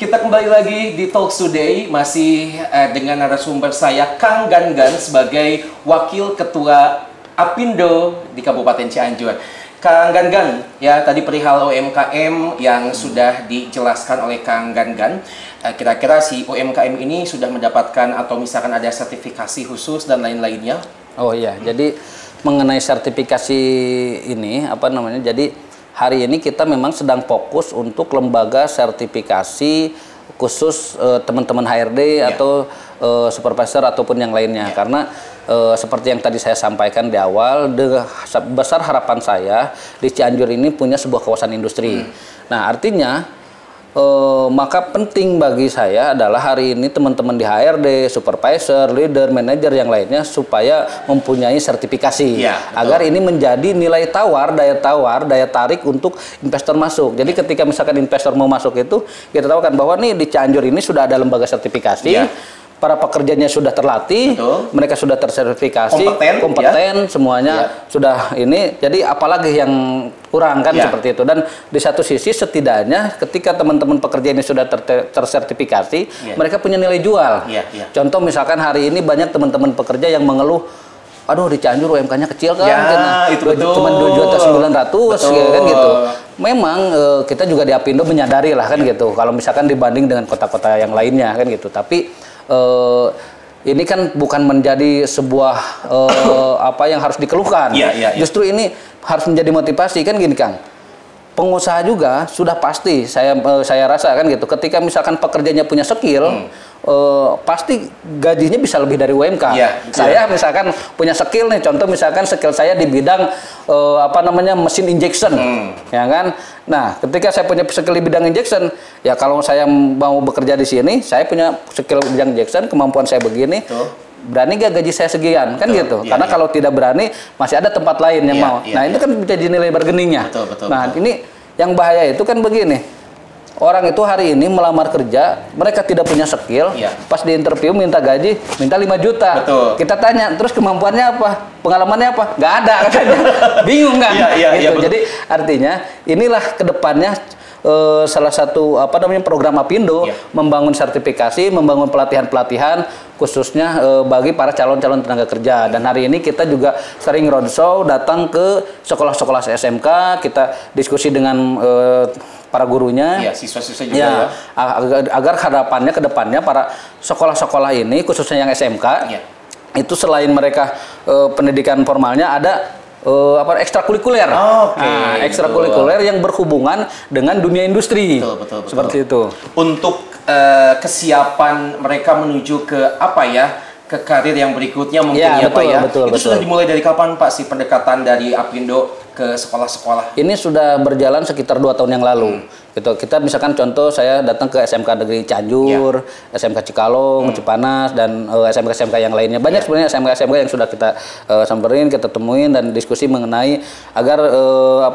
Kita kembali lagi di Talks Today, masih dengan narasumber saya Kang Gangan sebagai Wakil Ketua Apindo di Kabupaten Cianjur. Kang Gangan, ya tadi perihal UMKM yang sudah dijelaskan oleh Kang Gangan. Kira-kira si UMKM ini sudah mendapatkan atau misalkan ada sertifikasi khusus dan lain-lainnya? Oh iya, jadi mengenai sertifikasi ini jadi hari ini kita memang sedang fokus untuk lembaga sertifikasi khusus teman-teman HRD atau supervisor ataupun yang lainnya. Karena seperti yang tadi saya sampaikan di awal, besar harapan saya di Cianjur ini punya sebuah kawasan industri. Nah, artinya maka penting bagi saya adalah hari ini teman-teman di HRD, supervisor, leader, manajer yang lainnya supaya mempunyai sertifikasi agar ini menjadi nilai tawar, daya tarik untuk investor masuk. Jadi ketika misalkan investor mau masuk itu, kita tahu kan bahwa nih di Cianjur ini sudah ada lembaga sertifikasi. Para pekerjanya sudah terlatih, mereka sudah tersertifikasi, kompeten semuanya sudah ini. Jadi apalagi yang kurang kan seperti itu. Dan di satu sisi setidaknya ketika teman-teman pekerja ini sudah tersertifikasi, mereka punya nilai jual. Contoh misalkan hari ini banyak teman-teman pekerja yang mengeluh, aduh di Cianjur UMK-nya kecil kan, cuma 2.900.000 kan gitu. Memang kita juga di Apindo menyadari lah kan gitu. Kalau misalkan dibanding dengan kota-kota yang lainnya kan gitu. Tapi ini kan bukan menjadi sebuah apa yang harus dikeluhkan. Justru ini harus menjadi motivasi kan gini Kang. Pengusaha juga sudah pasti saya rasa kan gitu. Ketika misalkan pekerjanya punya skill, pasti gajinya bisa lebih dari UMK. Saya misalkan punya skill nih, contoh misalkan skill saya di bidang mesin injection, ya kan. Nah, ketika saya punya skill di bidang injection, ya kalau saya mau bekerja di sini, saya punya skill di bidang injection, kemampuan saya begini. Berani gak gaji saya sekian kan gitu. Karena kalau tidak berani masih ada tempat lain yang mau. Nah, itu kan menjadi nilai bargainingnya. Nah, ini yang bahaya itu kan begini. Orang itu hari ini melamar kerja, mereka tidak punya skill, pas di interview minta gaji, minta 5 juta. Kita tanya, terus kemampuannya apa? Pengalamannya apa? Gak ada katanya. Bingung kan? Gitu. Jadi artinya inilah kedepannya salah satu program Apindo membangun sertifikasi, membangun pelatihan-pelatihan khususnya bagi para calon-calon tenaga kerja. Dan hari ini kita juga sering roadshow, datang ke sekolah-sekolah SMK, kita diskusi dengan para gurunya, siswa-siswa juga agar harapannya ke depannya para sekolah-sekolah ini khususnya yang SMK itu selain mereka pendidikan formalnya ada ekstrakurikuler. Ekstrakurikuler yang berhubungan dengan dunia industri. Betul. Seperti itu. Untuk kesiapan mereka menuju ke ke karir yang berikutnya mungkin Betul. Sudah dimulai dari kapan Pak sih pendekatan dari Apindo ke sekolah-sekolah? Ini sudah berjalan sekitar 2 tahun yang lalu. Gitu. Kita misalkan contoh saya datang ke SMK Negeri Cianjur, SMK Cikalong, Cipanas, dan SMK-SMK yang lainnya. Banyak sebenarnya SMK-SMK yang sudah kita samperin, kita temuin dan diskusi mengenai agar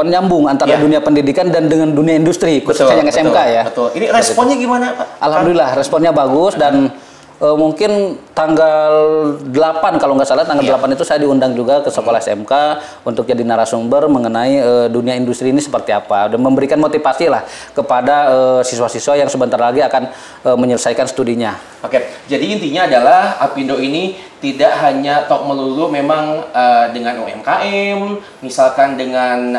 nyambung antara dunia pendidikan dan dengan dunia industri, khususnya yang SMK ya. Betul. Ini responnya gimana Pak? Alhamdulillah responnya bagus dan mungkin tanggal 8 kalau nggak salah tanggal 8 itu saya diundang juga ke sekolah SMK untuk jadi narasumber mengenai dunia industri ini seperti apa dan memberikan motivasi lah kepada siswa-siswa yang sebentar lagi akan menyelesaikan studinya. Oke, jadi intinya adalah Apindo ini tidak hanya tok melulu memang dengan UMKM, misalkan dengan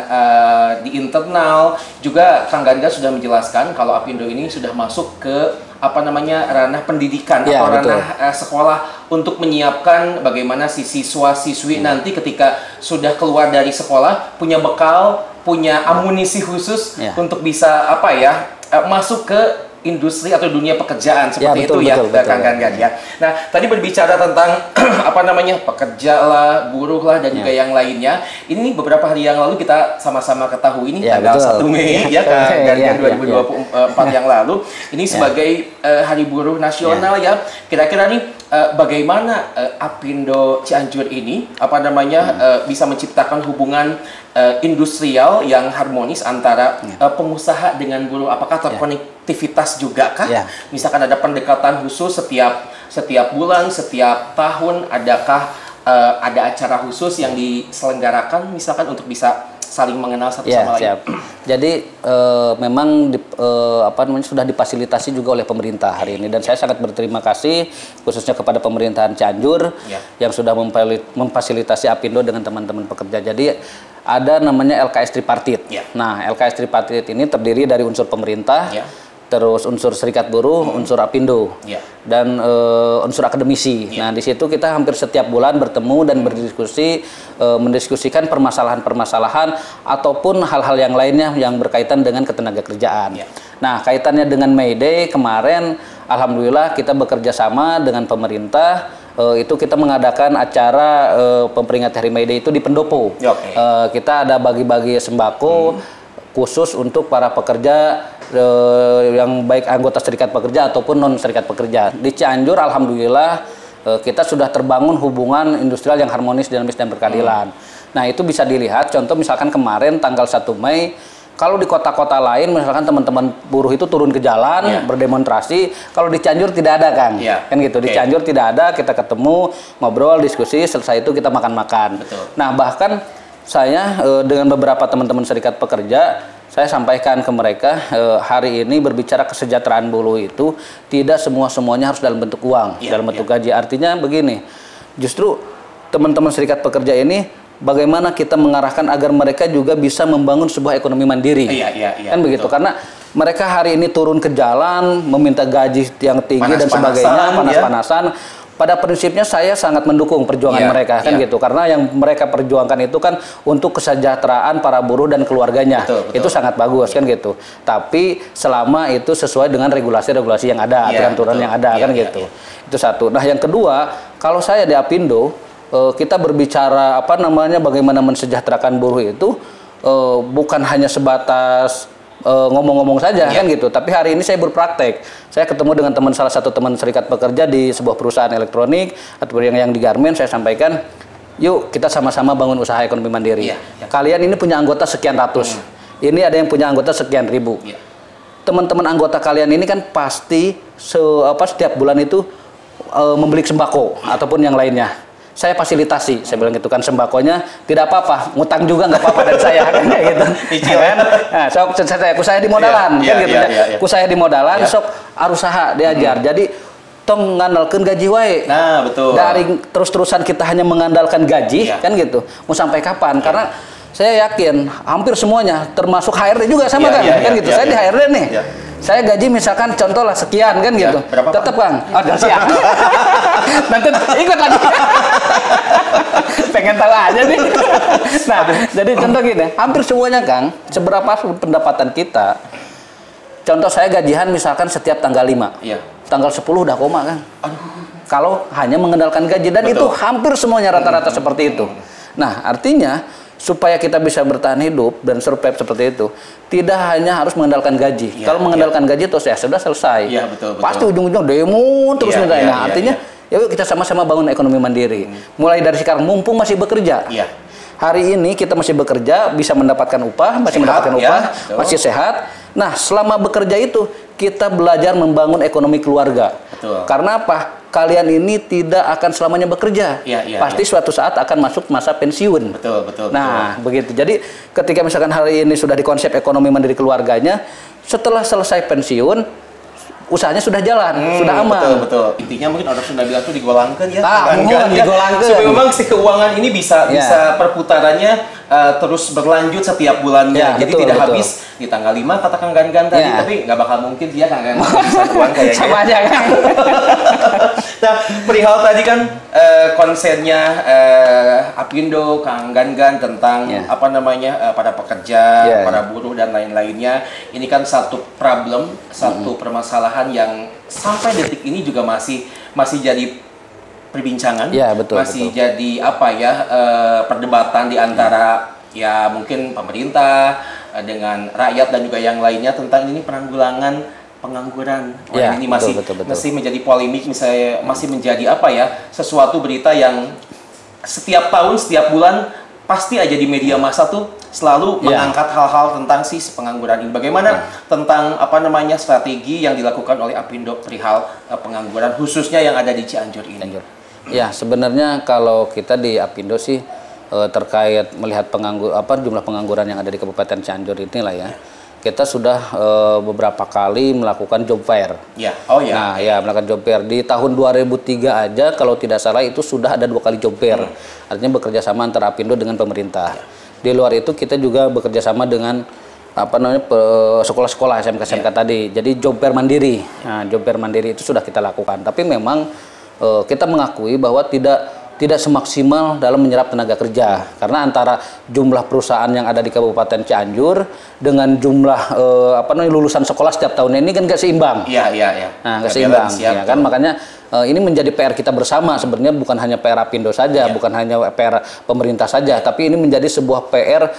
di internal, juga Kang Ganda sudah menjelaskan kalau Apindo ini sudah masuk ke ranah pendidikan atau ranah sekolah untuk menyiapkan bagaimana si siswa-siswi nanti ketika sudah keluar dari sekolah punya bekal, punya amunisi khusus untuk bisa masuk ke industri atau dunia pekerjaan seperti betul, itu Kang Gangan ya. Nah, tadi berbicara tentang pekerja lah, buruh lah dan juga yang lainnya. Ini beberapa hari yang lalu kita sama-sama ketahui ini tanggal 1 Mei Kang Gangan 2024 yang lalu. Ini sebagai Hari Buruh Nasional ya. Kira-kira nih bagaimana Apindo Cianjur ini bisa menciptakan hubungan industrial yang harmonis antara pengusaha dengan buruh? Apakah terkonektivitas juga kah? Misalkan ada pendekatan khusus setiap bulan, setiap tahun, adakah ada acara khusus yang diselenggarakan misalkan untuk bisa saling mengenal satu sama lain. Siap. Jadi memang sudah difasilitasi juga oleh pemerintah hari ini, dan saya sangat berterima kasih khususnya kepada pemerintahan Cianjur yang sudah memfasilitasi Apindo dengan teman-teman pekerja. Jadi ada namanya LKS Tripartit. Nah, LKS Tripartit ini terdiri dari unsur pemerintah, terus unsur serikat buruh, unsur Apindo, dan unsur akademisi. Nah, di situ kita hampir setiap bulan bertemu dan berdiskusi, mendiskusikan permasalahan-permasalahan ataupun hal-hal yang lainnya yang berkaitan dengan ketenaga kerjaan. Nah, kaitannya dengan May Day kemarin, alhamdulillah kita bekerja sama dengan pemerintah. Itu kita mengadakan acara memperingati Hari May Day itu di Pendopo. Kita ada bagi-bagi sembako khusus untuk para pekerja yang baik anggota serikat pekerja ataupun non serikat pekerja. Di Cianjur alhamdulillah kita sudah terbangun hubungan industrial yang harmonis, dinamis, dan berkeadilan. Nah, itu bisa dilihat contoh misalkan kemarin tanggal 1 Mei, kalau di kota-kota lain misalkan teman-teman buruh itu turun ke jalan berdemonstrasi, kalau di Cianjur tidak ada, Kang. Kan gitu. Di Cianjur tidak ada, kita ketemu, ngobrol, diskusi, selesai itu kita makan-makan. Nah, bahkan saya dengan beberapa teman-teman serikat pekerja, saya sampaikan ke mereka hari ini berbicara kesejahteraan buruh itu tidak semuanya harus dalam bentuk uang, dalam bentuk gaji. Artinya begini, justru teman-teman serikat pekerja ini bagaimana kita mengarahkan agar mereka juga bisa membangun sebuah ekonomi mandiri. Kan begitu, karena mereka hari ini turun ke jalan meminta gaji yang tinggi dan sebagainya, panas-panasan. Pada prinsipnya saya sangat mendukung perjuangan mereka, kan gitu, karena yang mereka perjuangkan itu kan untuk kesejahteraan para buruh dan keluarganya. Itu sangat bagus, kan gitu. Tapi selama itu sesuai dengan regulasi-regulasi yang ada, aturan-aturan yang ada, kan gitu. Itu satu. Nah, yang kedua, kalau saya di Apindo, kita berbicara bagaimana mensejahterakan buruh itu bukan hanya sebatas ngomong-ngomong saja, kan gitu. Tapi hari ini saya berpraktek. Saya ketemu dengan salah satu teman serikat pekerja di sebuah perusahaan elektronik atau yang di Garmen. Saya sampaikan, yuk kita sama-sama bangun usaha ekonomi mandiri. Kalian ini punya anggota sekian ratus. Ini ada yang punya anggota sekian ribu. Teman-teman anggota kalian ini kan pasti setiap bulan itu membeli sembako ataupun yang lainnya. Saya fasilitasi, saya bilang gitu kan, sembakonya tidak apa-apa, ngutang juga nggak apa-apa dari saya, kan gitu. Nah, sok saya di modalan, kan gitu. Saya di modalan, sok arusaha diajar. Jadi tong ngandalkan gaji wae. Nah, betul. Dari terus-terusan kita hanya mengandalkan gaji, kan gitu. Mau sampai kapan? Karena saya yakin hampir semuanya, termasuk HRD juga sama kan gitu. Saya di HRD nih. Saya gaji misalkan contoh lah sekian, kan gitu. Tetap, Kang. Oh, siap. Nanti ikut lagi. Pengen tahu aja nih. Nah, jadi contoh gini, hampir semuanya, Kang, seberapa pendapatan kita, contoh saya gajian misalkan setiap tanggal 5. Tanggal 10 udah koma, Kang. Kalau hanya mengandalkan gaji, dan itu hampir semuanya rata-rata seperti itu. Nah, artinya supaya kita bisa bertahan hidup dan survive seperti itu, tidak hanya harus mengandalkan gaji. Kalau mengandalkan gaji terus ya sudah selesai. Betul. Pasti ujung-ujung demo terus nah, artinya yuk kita sama-sama bangun ekonomi mandiri. Mulai dari sekarang mumpung masih bekerja. Hari ini kita masih bekerja, bisa mendapatkan upah, masih sehat. Nah, selama bekerja itu kita belajar membangun ekonomi keluarga. Karena apa? Kalian ini tidak akan selamanya bekerja. Pasti suatu saat akan masuk masa pensiun. Nah, begitu. Jadi ketika misalkan hari ini sudah dikonsep ekonomi mandiri keluarganya, setelah selesai pensiun, usahanya sudah jalan, sudah aman. Betul. Intinya mungkin orang Sunda bilang tuh digolangkan ya. Digolangkan. Supaya memang si keuangan ini bisa perputarannya terus berlanjut setiap bulannya. Jadi tidak habis di tanggal 5 katakan Gan tadi, tapi nggak bakal mungkin dia kan bisa uang kayaknya. Sama aja kan. Nah, perihal tadi kan konsennya Apindo, Kang Gan tentang para pekerja, para buruh dan lain-lainnya. Ini kan satu problem, satu permasalahan yang sampai detik ini juga masih jadi perbincangan, masih jadi perdebatan di antara mungkin pemerintah dengan rakyat dan juga yang lainnya tentang ini penanggulangan pengangguran. Ini masih menjadi polemik, misalnya masih menjadi sesuatu berita yang setiap tahun, setiap bulan pasti aja di media massa tuh selalu mengangkat hal-hal tentang pengangguran ini. Bagaimana tentang strategi yang dilakukan oleh Apindo perihal pengangguran khususnya yang ada di Cianjur ini? Ya, sebenarnya kalau kita di Apindo sih terkait melihat jumlah pengangguran yang ada di Kabupaten Cianjur inilah ya. Kita sudah beberapa kali melakukan job fair. Ya. Oh ya. Nah, ya melakukan job fair di tahun 2003 aja kalau tidak salah itu sudah ada 2 kali job fair. Artinya bekerja sama antara Apindo dengan pemerintah. Di luar itu kita juga bekerja sama dengan sekolah-sekolah SMK-SMK tadi. Jadi job fair mandiri. Nah, job fair mandiri itu sudah kita lakukan. Tapi memang kita mengakui bahwa tidak semaksimal dalam menyerap tenaga kerja karena antara jumlah perusahaan yang ada di Kabupaten Cianjur dengan jumlah lulusan sekolah setiap tahun ini kan nggak seimbang. Iya. Nah, nggak seimbang, ya kan makanya ini menjadi PR kita bersama sebenarnya, bukan hanya PR Apindo saja, bukan hanya PR pemerintah saja, tapi ini menjadi sebuah PR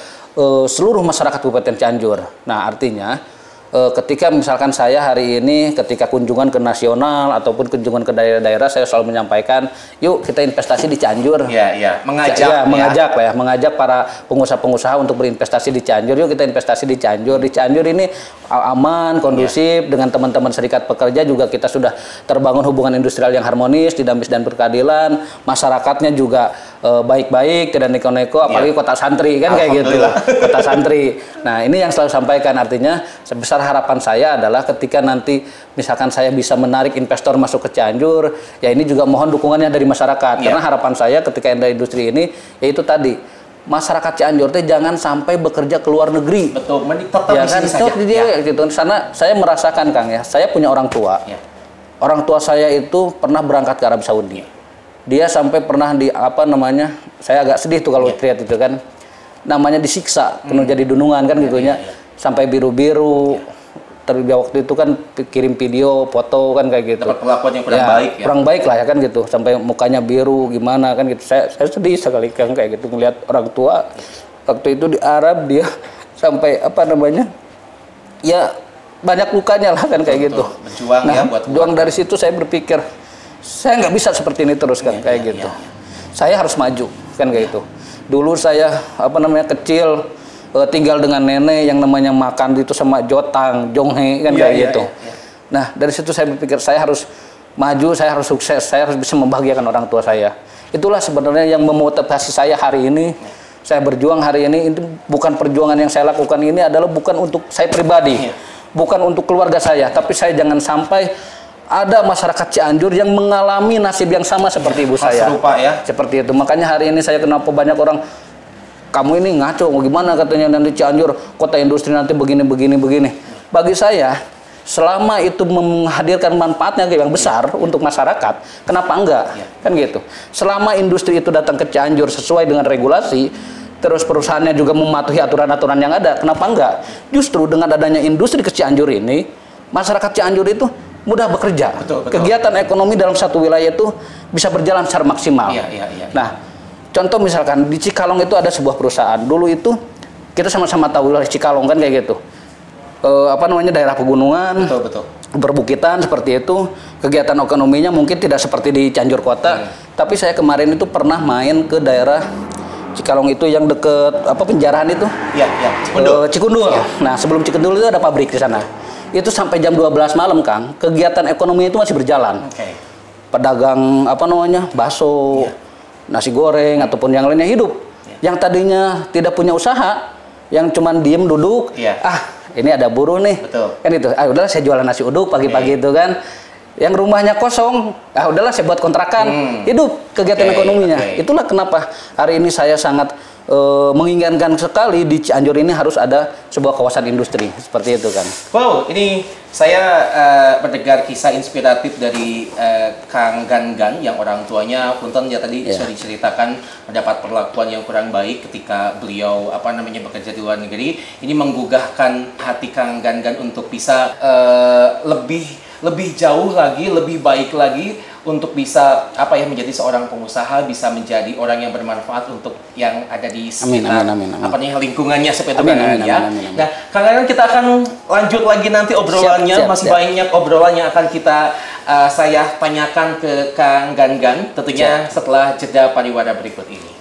seluruh masyarakat Kabupaten Cianjur. Nah, artinya ketika misalkan saya hari ini ketika kunjungan ke nasional ataupun kunjungan ke daerah-daerah, saya selalu menyampaikan, yuk kita investasi di Cianjur. Mengajak para pengusaha-pengusaha untuk berinvestasi di Cianjur. Yuk kita investasi di Cianjur. Di Cianjur ini aman, kondusif, dengan teman-teman serikat pekerja juga kita sudah terbangun hubungan industrial yang harmonis, dinamis dan berkeadilan. Masyarakatnya juga baik-baik, tidak neko-neko, apalagi kota santri kan kayak gitu. Kota santri. Nah, ini yang selalu sampaikan, artinya sebesar harapan saya adalah ketika nanti misalkan saya bisa menarik investor masuk ke Cianjur, ya ini juga mohon dukungannya dari masyarakat. Karena harapan saya ketika ada industri ini, yaitu tadi masyarakat Cianjur teh jangan sampai bekerja ke luar negeri. Betul, tetap ya kan, gitu. Sana saya merasakan, Kang, ya, saya punya orang tua. Orang tua saya itu pernah berangkat ke Arab Saudi. Dia sampai pernah saya agak sedih tuh kalau lihat itu kan, namanya disiksa, penuh jadi dunungan kan gitunya. Sampai biru-biru, waktu itu kan kirim video, foto kan kayak gitu. Dapat perlakuan yang kurang baik ya? Kurang baik lah ya kan gitu, sampai mukanya biru gimana kan gitu. Saya sedih sekali kan kayak gitu melihat orang tua waktu itu di Arab, dia sampai ya banyak lukanya lah kan kayak gitu. Berjuang buat juang dari situ saya berpikir, saya nggak bisa seperti ini terus kan kayak gitu. Saya harus maju kan kayak gitu. Dulu saya kecil, tinggal dengan nenek yang namanya makan itu sama jotang, jonghe kan kayak gitu. Nah, dari situ saya berpikir saya harus maju, saya harus sukses, saya harus bisa membahagiakan orang tua saya. Itulah sebenarnya yang memotivasi saya hari ini. Saya berjuang hari ini, itu bukan perjuangan yang saya lakukan ini adalah bukan untuk saya pribadi, bukan untuk keluarga saya, tapi saya jangan sampai ada masyarakat Cianjur yang mengalami nasib yang sama seperti ibu saya. Serupa ya. Seperti itu. Makanya hari ini saya kenapa banyak orang, kamu ini ngaco, gimana katanya nanti Cianjur kota industri nanti begini. Bagi saya, selama itu menghadirkan manfaatnya yang besar untuk masyarakat, kenapa enggak? Kan gitu. Selama industri itu datang ke Cianjur sesuai dengan regulasi, terus perusahaannya juga mematuhi aturan-aturan yang ada, kenapa enggak? Justru dengan adanya industri ke Cianjur ini, masyarakat Cianjur itu mudah bekerja. Betul. Kegiatan ekonomi dalam satu wilayah itu bisa berjalan secara maksimal. Nah, contoh misalkan di Cikalong itu ada sebuah perusahaan. Dulu itu kita sama-sama tahu lah Cikalong kan kayak gitu. Daerah pegunungan, perbukitan seperti itu. Kegiatan ekonominya mungkin tidak seperti di Cianjur kota. Tapi saya kemarin itu pernah main ke daerah Cikalong itu yang deket penjarahan itu. Cikundul. Nah, sebelum Cikundul itu ada pabrik di sana. Itu sampai jam 12 malam, Kang. Kegiatan ekonomi itu masih berjalan. Pedagang bakso, nasi goreng ataupun yang lainnya hidup. Yang tadinya tidak punya usaha, yang cuman diem duduk, ini ada buruh nih. Kan itu. Udahlah saya jualan nasi uduk pagi-pagi itu kan. Yang rumahnya kosong, udahlah saya buat kontrakan. Hidup kegiatan ekonominya. Itulah kenapa hari ini saya sangat menginginkan sekali di Cianjur ini harus ada sebuah kawasan industri seperti itu kan. Wow, ini saya mendengar kisah inspiratif dari Kang Gan yang orang tuanya punten ya tadi sudah diceritakan mendapat perlakuan yang kurang baik ketika beliau bekerja di luar negeri. Ini menggugahkan hati Kang Gan untuk bisa lebih jauh lagi, lebih baik lagi untuk bisa menjadi seorang pengusaha, bisa menjadi orang yang bermanfaat untuk yang ada di sekitar lingkungannya seperti itu kan ya. Nah, kadang-kadang kita akan lanjut lagi nanti obrolannya, masih banyak obrolan yang akan saya tanyakan ke Kang Gan tentunya setelah jeda pariwara berikut ini.